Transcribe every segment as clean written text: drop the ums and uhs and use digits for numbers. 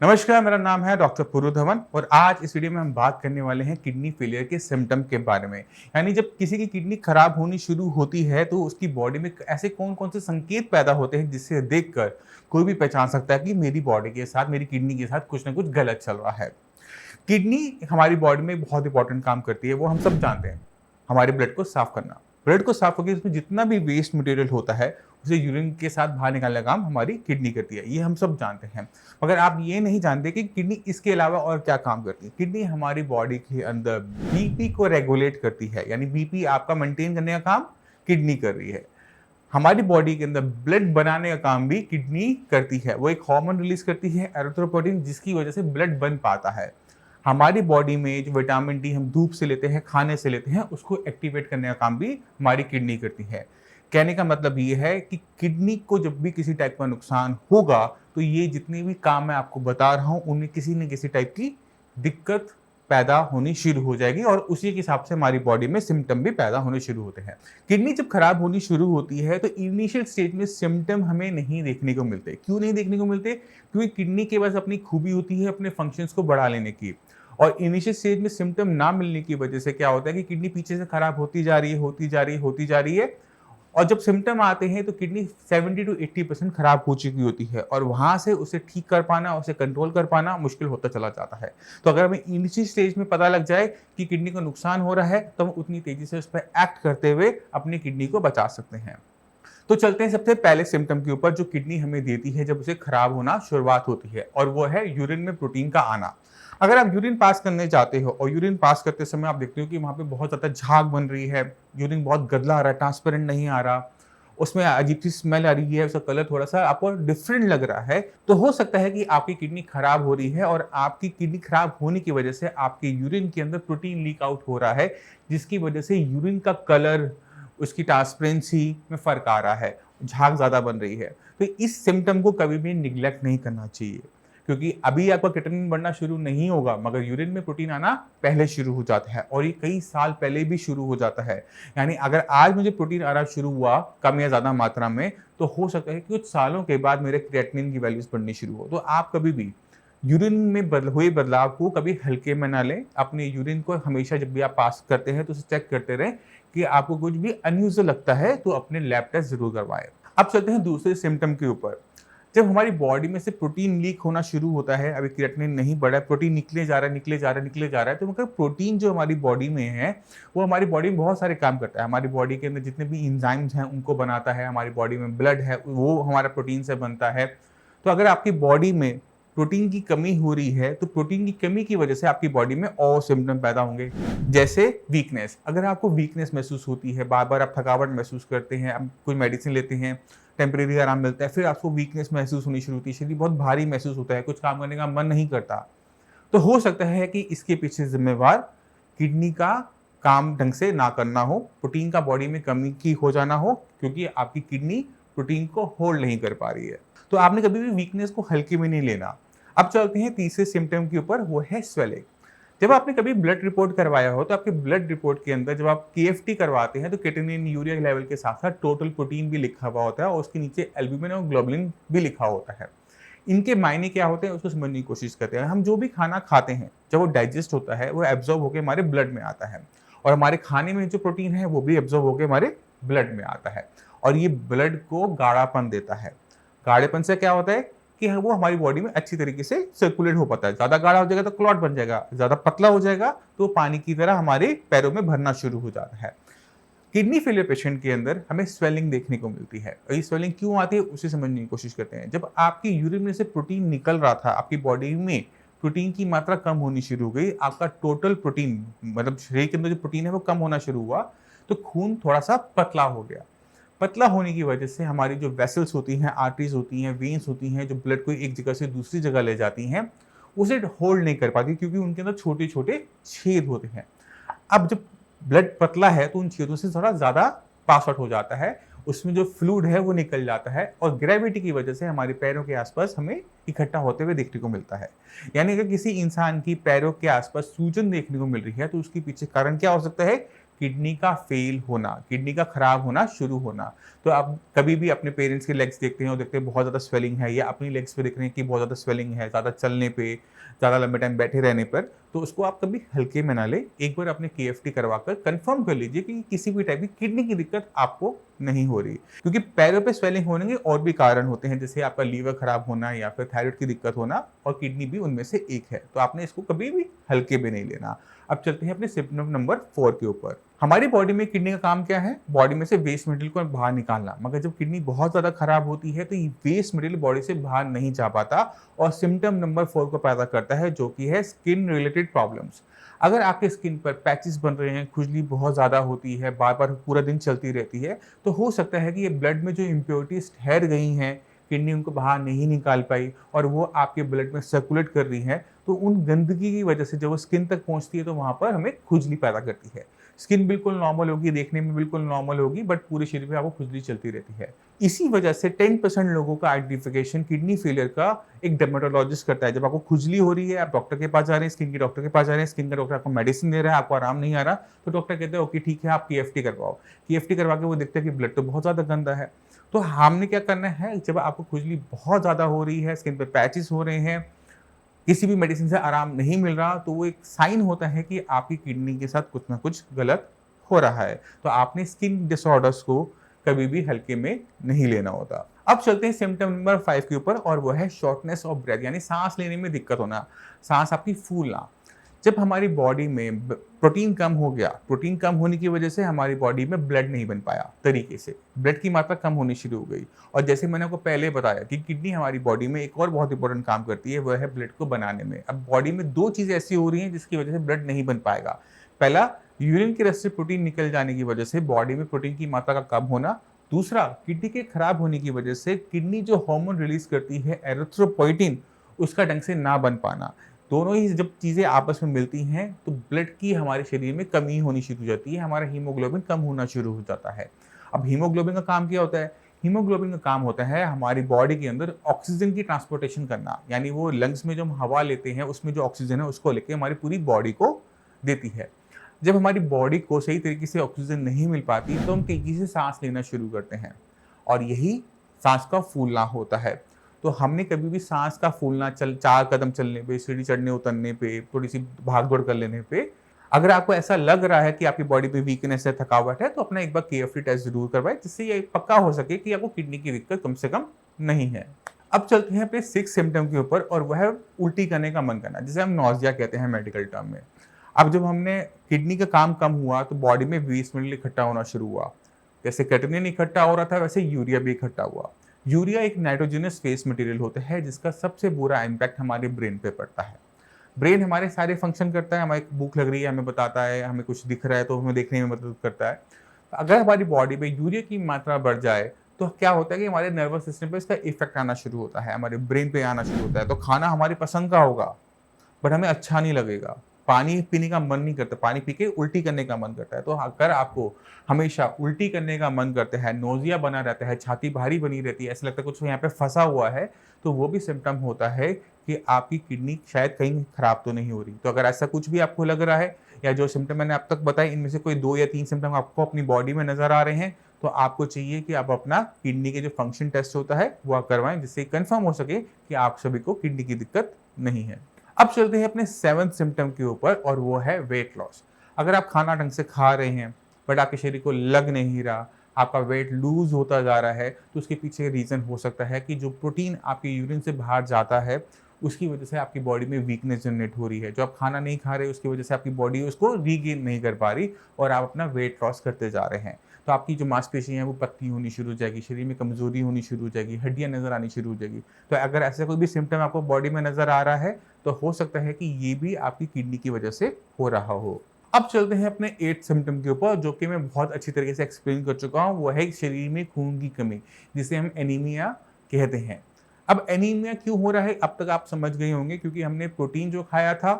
नमस्कार, मेरा नाम है डॉक्टर पुरु धवन और आज इस वीडियो में हम बात करने वाले हैं किडनी फेलियर के सिम्टम के बारे में। यानी जब किसी की किडनी खराब होनी शुरू होती है तो उसकी बॉडी में ऐसे कौन-कौन से संकेत पैदा होते हैं जिसे देखकर कोई भी पहचान सकता है कि मेरी बॉडी के साथ, मेरी किडनी के साथ कुछ ना कुछ गलत चल रहा है। किडनी हमारी बॉडी में बहुत इंपॉर्टेंट काम करती है, वो हम सब जानते हैं। हमारे ब्लड को साफ करना। ब्लड को साफ करके उसमें जितना भी वेस्ट मटेरियल होता है, उसे यूरिन के साथ बाहर निकालने का काम हमारी किडनी करती है। ये हम सब जानते हैं। मगर आप ये नहीं जानते कि किडनी इसके अलावा और क्या काम करती है। किडनी हमारी बॉडी के अंदर बीपी को रेगुलेट करती है, यानी बीपी आपका मेंटेन करने का काम किडनी कर रही है। हमारी बॉडी के अंदर ब्लड बनाने का काम भी किडनी करती है। वो एक हार्मोन रिलीज करती है, एरिथ्रोपोइटिन, जिसकी वजह से ब्लड बन पाता है। हमारी बॉडी में जो विटामिन डी हम धूप से लेते हैं, खाने से लेते हैं, उसको एक्टिवेट करने का काम भी हमारी किडनी करती है। कहने का मतलब ये है कि किडनी को जब भी किसी टाइप का नुकसान होगा तो ये जितने भी काम मैं आपको बता रहा हूँ उनमें किसी न किसी टाइप की दिक्कत पैदा होनी शुरू हो जाएगी और उसी के हिसाब से हमारी बॉडी में सिम्टम भी पैदा होने शुरू होते हैं। किडनी जब खराब होनी शुरू होती है तो इनिशियल स्टेज में सिम्टम हमें नहीं देखने को मिलते। क्यों नहीं देखने को मिलते? क्योंकि किडनी के पास अपनी खूबी होती है अपने फंक्शंस को बढ़ा लेने की, और इनिशियल स्टेज में सिम्टम ना मिलने की वजह से क्या होता है कि किडनी पीछे से खराब होती जा रही है, होती जा रही है, होती जा रही है, और जब सिम्टम आते हैं तो किडनी 70 to 80% खराब हो चुकी होती है और वहां से उसे ठीक कर पाना, उसे कंट्रोल कर पाना मुश्किल होता चला जाता है। तो अगर हमें इनिशियल स्टेज में पता लग जाए कि किडनी को नुकसान हो रहा है तो हम उतनी तेजी से उस पर एक्ट करते हुए अपनी किडनी को बचा सकते हैं। तो चलते हैं सबसे पहले सिम्टम के ऊपर जो किडनी हमें देती है जब उसे खराब होना शुरुआत होती है, और वो है यूरिन में प्रोटीन का आना। अगर आप यूरिन पास करने जाते हो और यूरिन पास करते समय आप देखते हो कि वहाँ पे बहुत ज़्यादा झाग बन रही है, यूरिन बहुत गंदा आ रहा है, ट्रांसपेरेंट नहीं आ रहा, उसमें अजीब सी स्मेल आ रही है, उसका कलर थोड़ा-सा आपको डिफरेंट लग रहा है, तो हो सकता है कि आपकी किडनी खराब हो रही है और आपकी किडनी खराब होने की वजह से आपके यूरिन के अंदर प्रोटीन लीक आउट हो रहा है, जिसकी वजह से यूरिन का कलर, उसकी ट्रांसपेरेंसी में फ़र्क आ रहा है, झाग ज़्यादा बन रही है। तो इस सिम्पटम को कभी भी निग्लेक्ट नहीं करना चाहिए, क्योंकि अभी आपका क्रिएटिनिन बढ़ना शुरू नहीं होगा मगर यूरिन में प्रोटीन आना पहले शुरू हो जाता है और ये कई साल पहले भी शुरू हो जाता है। यानी अगर आज मुझे प्रोटीन आना शुरू हुआ कम या ज़्यादा मात्रा में, तो हो सकता है कि कुछ सालों के बाद मेरे क्रिएटिनिन की वैल्यूज़ बढ़नी शुरू हो। तो आप कभी भी यूरिन में हुए बदलाव को कभी हल्के में ना लें। अपने यूरिन को हमेशा जब भी आप पास करते हैं तो उसे चेक करते रहें कि आपको कुछ भी अनयूजुअल लगता है तो अपने लैब टेस्ट ज़रूर करवाएं। अब चलते हैं दूसरे सिम्टम के ऊपर। जब हमारी बॉडी में से प्रोटीन लीक होना शुरू होता है, अभी क्रिएटिनिन नहीं बढ़ा है, प्रोटीन निकले जा रहा है, निकले जा रहा है, निकले जा रहा है, तो मगर प्रोटीन जो हमारी बॉडी में है वो हमारी बॉडी में बहुत सारे काम करता है। हमारी बॉडी के अंदर जितने भी एंजाइम्स हैं उनको बनाता है, हमारी बॉडी में ब्लड है वो हमारा प्रोटीन से बनता है। तो अगर आपकी बॉडी में प्रोटीन की कमी हो रही है तो प्रोटीन की कमी की वजह से आपकी बॉडी में और सिम्टम पैदा होंगे, जैसे वीकनेस। अगर आपको वीकनेस महसूस होती है, बार बार आप थकावट महसूस करते हैं, आप कोई मेडिसिन लेते हैं, टेम्परेरी आराम मिलता है, फिर आपको वीकनेस महसूस होनी शुरू होती है, शरीर बहुत भारी महसूस होता है, कुछ काम करने का मन नहीं करता, तो हो सकता है कि इसके पीछे जिम्मेवार किडनी का काम ढंग से ना करना हो, प्रोटीन का बॉडी में कमी की हो जाना हो, क्योंकि आपकी किडनी प्रोटीन को होल्ड नहीं कर पा रही है। तो आपने कभी भी वीकनेस को हल्के में नहीं लेना। अब चलते हैं तीसरे सिम्टम के ऊपर, वो है स्वेलिंग। जब आपने कभी ब्लड रिपोर्ट करवाया हो तो आपके ब्लड रिपोर्ट के अंदर जब आप केएफटी करवाते हैं तो क्रिएटिनिन, यूरिया लेवल के साथ साथ टोटल प्रोटीन भी लिखा हुआ होता है और उसके नीचे एल्ब्यूमिन और ग्लोबुलिन भी लिखा होता है। इनके मायने क्या होते हैं उसको समझने की कोशिश करते हैं। हम जो भी खाना खाते हैं जब वो डाइजेस्ट होता है वो एब्जॉर्ब होकर हमारे ब्लड में आता है, और हमारे खाने में जो प्रोटीन है वो भी एब्जॉर्ब होकर हमारे ब्लड में आता है, और ये ब्लड को गाढ़ापन देता है। गाढ़ेपन से क्या होता है कि वो हमारी बॉडी में अच्छी तरीके से सर्कुलेट हो पाता है। ज़्यादा गाढ़ा हो जाएगा तो क्लॉट बन जाएगा, ज़्यादा पतला हो जाएगा तो पानी की तरह हमारे पैरों में भरना शुरू हो जाता है। किडनी फेलियर पेशेंट के अंदर हमें स्वेलिंग देखने को मिलती है, और ये स्वेलिंग क्यों आती है उसे समझने की कोशिश करते हैं। जब आपकी यूरिन में से प्रोटीन निकल रहा था, आपकी बॉडी में प्रोटीन की मात्रा कम होनी शुरू हो गई, आपका टोटल प्रोटीन मतलब शरीर के अंदर जो प्रोटीन है वो कम होना शुरू हुआ, तो खून थोड़ा सा पतला हो गया। पतला होने की वजह से हमारी जो वेसल्स होती हैं, आर्टरीज होती हैं, वेन्स होती हैं, जो ब्लड को एक जगह से दूसरी जगह ले जाती हैं, उसे होल्ड नहीं कर पाती क्योंकि उनके अंदर छोटे-छोटे छेद होते हैं। अब जब ब्लड पतला है तो उन छेदों से थोड़ा ज़्यादा पास आउट हो जाता है, उसमें जो फ्लूइड है वो निकल जाता है और ग्रेविटी की वजह से हमारे पैरों के आसपास हमें इकट्ठा होते हुए देखने को मिलता है। यानी अगर किसी इंसान की पैरों के आसपास सूजन देखने को मिल रही है तो उसके पीछे कारण क्या हो सकता है? किडनी का फेल होना, किडनी का खराब होना शुरू होना। तो आप कभी भी अपने पेरेंट्स के लेग्स देखते हैं और देखते हैं बहुत ज़्यादा स्वेलिंग है, या अपनी लेग्स पे देख रहे हैं कि बहुत ज़्यादा स्वेलिंग है, ज़्यादा चलने पे, ज़्यादा लंबे टाइम बैठे रहने पर, तो उसको आप कभी हल्के में ना लें। एक बार अपने केएफटी करवाकर कंफर्म कर लीजिए कि किसी भी टाइप की किडनी की दिक्कत आपको नहीं हो रही। क्योंकि पैरों पे स्वेलिंग होने के और भी कारण होते हैं, जैसे आपका लीवर खराब होना या फिर थायराइड की दिक्कत होना, और किडनी भी उनमें से एक है। तो आपने इसको कभी भी हल्के में नहीं लेना। अब चलते हैं अपने सिम्पटम नंबर 4 के ऊपर। हमारी बॉडी में किडनी का काम क्या है? बॉडी में से वेस्ट मटेरियल को बाहर निकालना। मगर जब किडनी बहुत ज़्यादा खराब होती है तो ये वेस्ट मटेरियल बॉडी से बाहर नहीं जा पाता और सिम्पटम नंबर 4 को पैदा करता है, जो कि है स्किन रिलेटेड प्रॉब्लम्स। अगर आपके स्किन पर पैचेस बन रहे हैं, खुजली बहुत ज़्यादा होती है, बार-बार पूरा दिन चलती रहती है, तो हो सकता है कि ये ब्लड में जो इम्प्योरिटीज़ ठहर गई हैं, किडनी उनको बाहर नहीं निकाल पाई और वो आपके ब्लड में सर्कुलेट कर रही हैं, तो उन गंदगी की वजह से जब वो स्किन तक पहुँचती है तो वहाँ पर हमें खुजली पैदा करती है। स्किन बिल्कुल नॉर्मल होगी, देखने में बिल्कुल नॉर्मल होगी, बट पूरे शरीर में आपको खुजली चलती रहती है। इसी वजह से 10% लोगों का आइडेंटिफिकेशन किडनी फेलियर का एक डर्मेटोलॉजिस्ट करता है। जब आपको खुजली हो रही है, आप डॉक्टर के पास जा रहे हैं, स्किन के डॉक्टर के पास जा रहे हैं, स्किन का डॉक्टर आपको मेडिसिन दे रहा है, आपको आराम नहीं आ रहा, तो डॉक्टर कहते हैं ओके ठीक है, आप केएफटी करवाओ। केएफटी करवा के वो देखते हैं कि ब्लड तो बहुत ज़्यादा गंदा है। तो हमने क्या करना है, जब आपको खुजली बहुत ज़्यादा हो रही है, स्किन पे पैचेस हो रहे हैं, किसी भी मेडिसिन से आराम नहीं मिल रहा, तो वो एक साइन होता है कि आपकी किडनी के साथ कुछ ना कुछ गलत हो रहा है। तो आपने स्किन डिसऑर्डर्स को कभी भी हल्के में नहीं लेना होता। अब चलते हैं सिम्पटम नंबर 5 के ऊपर, और वो है शॉर्टनेस ऑफ ब्रेथ, यानी सांस लेने में दिक्कत होना, सांस आपकी फूलना। जब हमारी बॉडी में प्रोटीन कम हो गया, प्रोटीन कम होने की वजह से हमारी बॉडी में ब्लड नहीं बन पाया तरीके से, ब्लड की मात्रा कम होनी शुरू हो गई। और जैसे मैंने आपको पहले बताया कि किडनी हमारी बॉडी में एक और बहुत इंपॉर्टेंट काम करती है, वह है ब्लड को बनाने में। अब बॉडी में 2 चीज़ें ऐसी हो रही हैं जिसकी वजह से ब्लड नहीं बन पाएगा। पहला, यूरिन के रस से प्रोटीन निकल जाने की वजह से बॉडी में प्रोटीन की मात्रा का कम होना। दूसरा, किडनी के खराब होने की वजह से किडनी जो हार्मोन रिलीज करती है एरिथ्रोपोइटिन, उसका ढंग से ना बन पाना। दोनों ही जब चीज़ें आपस में मिलती हैं तो ब्लड की हमारे शरीर में कमी होनी शुरू हो जाती है, हमारा हीमोग्लोबिन कम होना शुरू हो जाता है। अब हीमोग्लोबिन का काम क्या होता है? हीमोग्लोबिन का काम होता है हमारी बॉडी के अंदर ऑक्सीजन की ट्रांसपोर्टेशन करना, यानी वो लंग्स में जो हम हवा लेते हैं उसमें जो ऑक्सीजन है उसको लेके हमारी पूरी बॉडी को देती है। जब हमारी बॉडी को सही तरीके से ऑक्सीजन नहीं मिल पाती तो हम तेजी से सांस लेना शुरू करते हैं, और यही सांस का फूलना होता है। तो हमने कभी भी सांस का फूलना 4 कदम चलने पे, सीढ़ी चढ़ने उतरने पे, थोड़ी सी भाग दौड़ कर लेने पे, अगर आपको ऐसा लग रहा है कि आपकी बॉडी पे वीकनेस है, थकावट है, तो अपना एक बार केएफटी टेस्ट जरूर करवाएं, जिससे ये पक्का हो सके कि आपको किडनी की दिक्कत कम से कम नहीं है। अब चलते हैं अपने 6 सिम्टम के ऊपर, और वह है उल्टी करने का मन करना, जिसे हम नौजिया कहते हैं मेडिकल टर्म में। अब जब हमने किडनी का काम कम हुआ तो बॉडी में वेस्ट मटेरियल इकट्ठा होना शुरू हुआ। जैसे क्रेटिनिन इकट्ठा हो रहा था, वैसे यूरिया भी इकट्ठा हुआ। यूरिया एक नाइट्रोजनस वेस्ट मटेरियल होता है जिसका सबसे बुरा इम्पैक्ट हमारे ब्रेन पे पड़ता है। ब्रेन हमारे सारे फंक्शन करता है, हमें भूख लग रही है हमें बताता है, हमें कुछ दिख रहा है तो हमें देखने में मदद करता है। तो अगर हमारी बॉडी में यूरिया की मात्रा बढ़ जाए तो क्या होता है कि हमारे नर्वस सिस्टम पे इसका इफेक्ट आना शुरू होता है, हमारे ब्रेन पे आना शुरू होता है। तो खाना हमारी पसंद का होगा बट हमें अच्छा नहीं लगेगा, पानी पीने का मन नहीं करता, पानी पी के उल्टी करने का मन करता है। तो अगर आपको हमेशा उल्टी करने का मन करता है, नोजिया बना रहता है, छाती भारी बनी रहती है, ऐसा लगता है कुछ यहाँ पे फंसा हुआ है, तो वो भी सिम्टम होता है कि आपकी किडनी शायद कहीं खराब तो नहीं हो रही। तो अगर ऐसा कुछ भी आपको लग रहा है, या जो सिम्टम मैंने अब तक बताए इनमें से कोई 2 या 3 सिम्टम आपको अपनी बॉडी में नजर आ रहे हैं, तो आपको चाहिए कि आप अपना किडनी के जो फंक्शन टेस्ट होता है वह करवाएं, जिससे कंफर्म हो सके कि आप सभी को किडनी की दिक्कत नहीं है। अब चलते हैं अपने 7th सिम्टम के ऊपर, और वो है वेट लॉस। अगर आप खाना ढंग से खा रहे हैं बट आपके शरीर को लग नहीं रहा, आपका वेट लूज होता जा रहा है, तो उसके पीछे रीज़न हो सकता है कि जो प्रोटीन आपके यूरिन से बाहर जाता है उसकी वजह से आपकी बॉडी में वीकनेस जनरेट हो रही है। जो आप खाना नहीं खा रहे उसकी वजह से आपकी बॉडी उसको रीगेन नहीं कर पा रही और आप अपना वेट लॉस करते जा रहे हैं। तो आपकी जो मांसपेशियाँ हैं वो पतली होनी शुरू हो जाएगी, शरीर में कमजोरी होनी शुरू हो जाएगी, हड्डियाँ नजर आनी शुरू हो जाएगी। तो अगर ऐसा कोई भी सिम्टम आपको बॉडी में नजर आ रहा है तो हो सकता है कि ये भी आपकी किडनी की वजह से हो रहा हो। अब चलते हैं अपने 8th सिम्टम के ऊपर, जो कि मैं बहुत अच्छी तरीके से एक्सप्लेन कर चुका हूँ। वो है शरीर में खून की कमी, जिसे हम एनीमिया कहते हैं। अब एनीमिया क्यों हो रहा है अब तक आप समझ गए होंगे, क्योंकि हमने प्रोटीन जो खाया था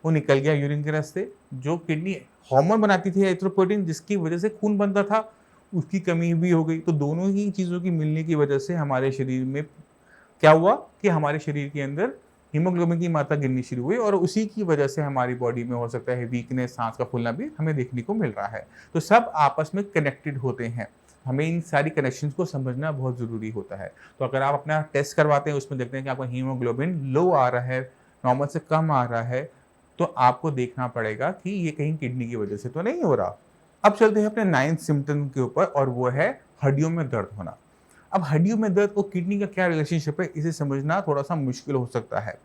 वो निकल गया यूरिन के रास्ते। जो किडनी हार्मोन बनाती थी एरिथ्रोपोइटिन, जिसकी वजह से खून बनता था, उसकी कमी भी हो गई। तो दोनों ही चीज़ों की मिलने की वजह से हमारे शरीर में क्या हुआ कि हमारे शरीर के अंदर हीमोग्लोबिन की मात्रा गिरनी शुरू हुई और उसी की वजह से हमारी बॉडी में हो सकता है वीकनेस, सांस का फूलना भी हमें देखने को मिल रहा है। तो सब आपस में कनेक्टेड होते हैं। हमें इन सारी कनेक्शंस को समझना बहुत ज़रूरी होता है। तो अगर आप अपना टेस्ट करवाते हैं, उसमें देखते हैं कि आपका हीमोग्लोबिन लो आ रहा है, नॉर्मल से कम आ रहा है, तो आपको देखना पड़ेगा कि ये कहीं किडनी की वजह से तो नहीं हो रहा। अब चलते हैं अपने 9th सिम्पटम के ऊपर और वो है हड्डियों में दर्द होना। अब हड्डियों में दर्द और किडनी का क्या रिलेशनशिप है, इसे समझना थोड़ा-सा मुश्किल हो सकता है।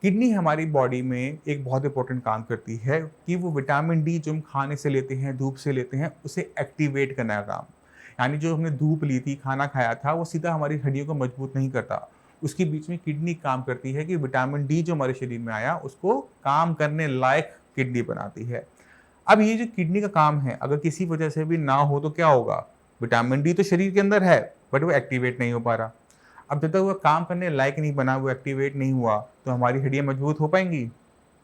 किडनी हमारी बॉडी में एक बहुत इंपॉर्टेंट काम करती है कि वो विटामिन डी जो हम खाने से लेते हैं, धूप से लेते हैं, उसे एक्टिवेट करने का काम। यानी जो हमने धूप ली थी, खाना खाया था, वो सीधा हमारी हड्डियों को मजबूत नहीं करता। उसके बीच में किडनी काम करती है कि विटामिन डी जो हमारे शरीर में आया, उसको काम करने लायक किडनी बनाती है। अब ये जो किडनी का काम है, अगर किसी वजह से भी ना हो तो क्या होगा? विटामिन डी तो शरीर के अंदर है, बट वो एक्टिवेट नहीं हो पा रहा। अब जब तक वो काम करने लायक नहीं बना, वो एक्टिवेट नहीं हुआ, तो हमारी हड्डियाँ मजबूत हो पाएँगी?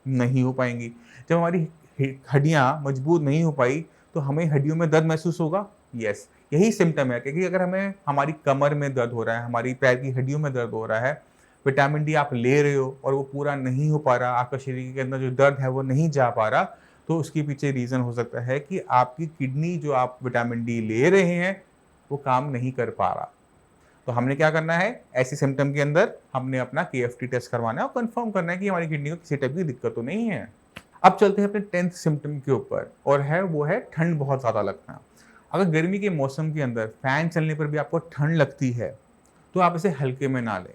नहीं हो पाएँगी। जब हमारी हड्डियाँ मजबूत नहीं हो पाई, तो हमें हड्डियों में दर्द महसूस होगा? यस, यही सिम्पटम है, क्योंकि अगर हमें हमारी कमर में दर्द हो रहा है, हमारी पैर की हड्डियों में दर्द हो रहा है, विटामिन डी आप ले रहे हो और वो पूरा नहीं हो पा रहा, आपका शरीर के अंदर जो दर्द है वो नहीं जा पा रहा, तो उसके पीछे रीज़न हो सकता है कि आपकी किडनी जो आप विटामिन डी ले रहे हैं, वो काम नहीं कर पा रहा। तो हमने क्या करना है, ऐसे सिम्पटम के अंदर हमने अपना केएफटी टेस्ट करवाना है और कंफर्म करना है कि हमारी किडनी को किसी टाइप की दिक्कत तो नहीं है। अब चलते हैं अपने 10th सिम्पटम के ऊपर और वो है ठंड बहुत ज़्यादा लगना। अगर गर्मी के मौसम के अंदर फैन चलने पर भी आपको ठंड लगती है, तो आप इसे हल्के में ना लें।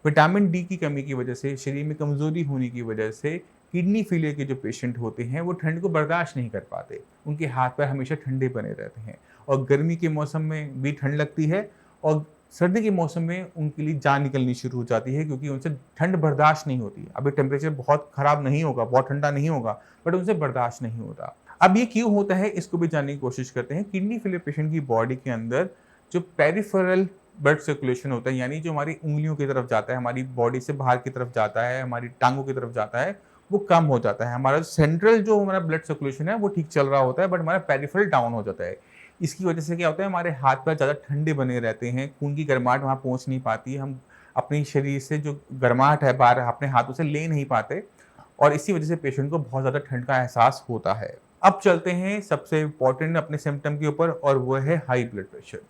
विटामिन डी की कमी की वजह से, शरीर में कमज़ोरी होने की वजह से किडनी फेलियर के जो पेशेंट होते हैं, वो ठंड को बर्दाश्त नहीं कर पाते। उनके हाथ पैर हमेशा ठंडे बने रहते हैं और गर्मी के मौसम में भी ठंड लगती है और सर्दी के मौसम में उनके लिए जान निकलनी शुरू हो जाती है, क्योंकि उनसे ठंड बर्दाश्त नहीं होती। अभी टेम्परेचर बहुत ख़राब नहीं होगा, बहुत ठंडा नहीं होगा, बट उनसे बर्दाश्त नहीं होता। अब ये क्यों होता है, इसको भी जानने की कोशिश करते हैं। किडनी फेलियर पेशेंट की बॉडी के अंदर जो पेरिफेरल ब्लड सर्कुलेशन होता है, यानी जो हमारी उंगलियों की तरफ जाता है, हमारी बॉडी से बाहर की तरफ जाता है, हमारी टांगों की तरफ जाता है, वो कम हो जाता है। हमारा सेंट्रल जो हमारा ब्लड सर्कुलेशन है वो ठीक चल रहा होता है, बट हमारा पेरिफेरल डाउन हो जाता है। इसकी वजह से क्या होता है, हमारे हाथ पैर ज़्यादा ठंडे बने रहते हैं, खून की गर्माहट वहाँ पहुँच नहीं पाती, हम अपने शरीर से जो गर्माहट है बाहर अपने हाथों से ले नहीं पाते और इसी वजह से पेशेंट को बहुत ज़्यादा ठंड का एहसास होता है। अब चलते हैं सबसे इम्पोर्टेंट अपने सिम्पटम के ऊपर और वो है हाई ब्लड प्रेशर।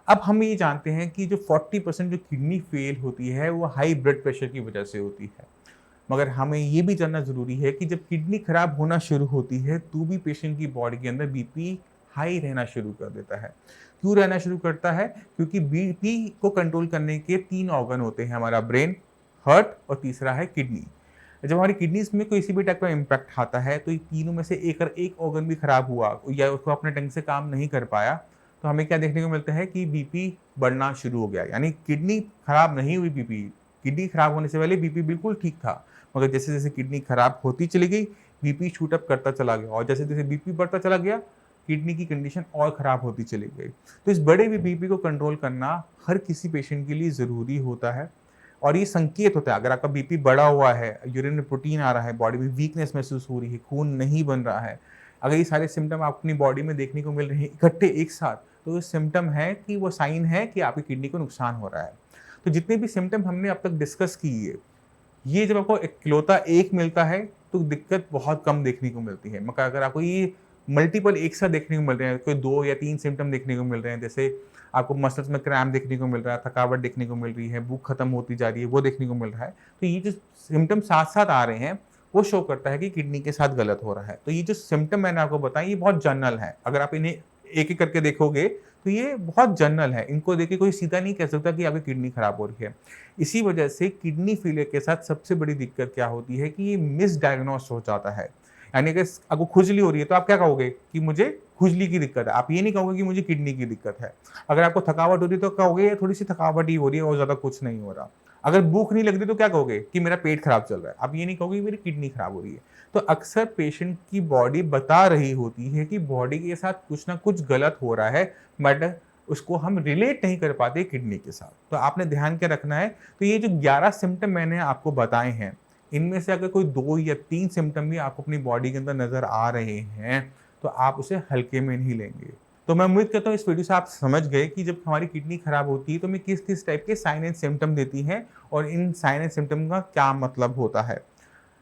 अब हम ये जानते हैं कि जो 40% जो किडनी फेल होती है वो हाई ब्लड प्रेशर की वजह से होती है। मगर हमें ये भी जानना ज़रूरी है कि जब किडनी खराब होना शुरू होती है तो भी पेशेंट की बॉडी के अंदर बीपी हाई रहना शुरू कर देता है। क्यों रहना शुरू करता है? क्योंकि बीपी को कंट्रोल करने के 3 ऑर्गन होते हैं, हमारा ब्रेन, हार्ट और तीसरा है किडनी। जब हमारी किडनीज़ में किसी भी टाइप का इम्पैक्ट आता है तो ये तीनों में से एक ऑर्गन भी खराब हुआ या उसको अपने ढंग से काम नहीं कर पाया, तो हमें क्या देखने को मिलता है कि बीपी बढ़ना शुरू हो गया। यानी किडनी खराब नहीं हुई, किडनी खराब होने से पहले बीपी बिल्कुल ठीक था, मगर जैसे-जैसे किडनी खराब होती चली गई, बीपी शूट अप करता चला गया और जैसे-जैसे बीपी बढ़ता चला गया, किडनी की कंडीशन और खराब होती चली गई। तो इस बड़े बीपी को कंट्रोल करना हर किसी पेशेंट के लिए ज़रूरी होता है और ये संकेत होता है। अगर आपका बीपी बढ़ा हुआ है, यूरिन में प्रोटीन आ रहा है, बॉडी में वीकनेस महसूस हो रही है, खून नहीं बन रहा है, अगर ये सारे सिम्पटम आप अपनी बॉडी में देखने को मिल रहे हैं इकट्ठे एक साथ, तो ये सिम्पटम है कि वो साइन है कि आपकी किडनी को नुकसान हो रहा है। तो जितने भी सिम्पटम हमने अब तक डिस्कस किए, ये जब आपको इकलौता एक मिलता है तो दिक्कत बहुत कम देखने को मिलती है। मगर अगर आपको ये मल्टीपल एक साथ देखने को मिल रहे हैं, कोई 2 या 3 सिम्पटम देखने को मिल रहे हैं, जैसे आपको मसल्स में क्रैम्प देखने को मिल रहा है, थकावट देखने को मिल रही है, भूख खत्म होती जा रही है, वो देखने को मिल रहा है, तो ये जो सिम्पटम साथ-साथ आ रहे हैं, वो शो करता है कि किडनी के साथ गलत हो रहा है। तो ये जो सिम्पटम मैंने आपको बताए, ये बहुत जनरल है। अगर आप इन्हें एक-एक करके देखोगे, तो ये बहुत जनरल है। इनको देख के कोई सीधा नहीं कह सकता कि आपकी किडनी खराब हो रही है। इसी वजह से किडनी फेलियर के साथ सबसे बड़ी दिक्कत क्या होती है कि ये मिसडायग्नोस हो जाता है। यानी कि आपको खुजली हो रही है तो आप क्या कहोगे कि मुझे खुजली की दिक्कत है, आप ये नहीं कहोगे कि मुझे किडनी की दिक्कत है। अगर आपको थकावट हो रही है तो कहोगे ये थोड़ी सी थकावट ही हो रही है और ज़्यादा कुछ नहीं हो रहा। अगर भूख नहीं लग रही तो क्या कहोगे कि मेरा पेट खराब चल रहा है, आप ये नहीं कहोगे कि मेरी किडनी खराब हो रही है। तो अक्सर पेशेंट की बॉडी बता रही होती है कि बॉडी के साथ कुछ ना कुछ गलत हो रहा है, बट उसको हम रिलेट नहीं कर पाते किडनी के साथ। तो आपने ध्यान क्या रखना है, तो ये जो 11 सिम्पटम मैंने आपको बताए हैं, इनमें से अगर कोई 2 या 3 सिम्पटम भी आपको अपनी बॉडी के अंदर नज़र आ रहे हैं, तो आप उसे हल्के में नहीं लेंगे। तो मैं उम्मीद करता हूँ इस वीडियो से आप समझ गए कि जब हमारी किडनी खराब होती है तो हमें किस-किस टाइप के साइन एंड सिम्पटम देती है और इन साइन एंड सिम्पटम का क्या मतलब होता है।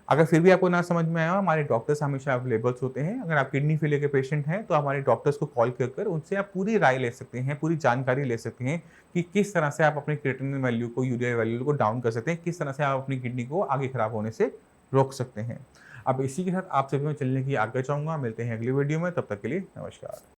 अगर फिर भी आपको ना समझ में आया हो, हमारे डॉक्टर्स हमेशा अवेलेबल्स होते हैं। अगर आप किडनी फेलियर के पेशेंट हैं, तो हमारे डॉक्टर्स को कॉल कर उनसे आप पूरी राय ले सकते हैं, पूरी जानकारी ले सकते हैं कि किस तरह से आप अपने क्रिएटिनिन वैल्यू को, यूरिया वैल्यू को डाउन कर सकते हैं, किस तरह से आप अपनी किडनी को आगे खराब होने से रोक सकते हैं। अब इसी के साथ आप सभी मैं चलने की आज्ञा चाहूँगा। मिलते हैं अगली वीडियो में, तब तक के लिए नमस्कार।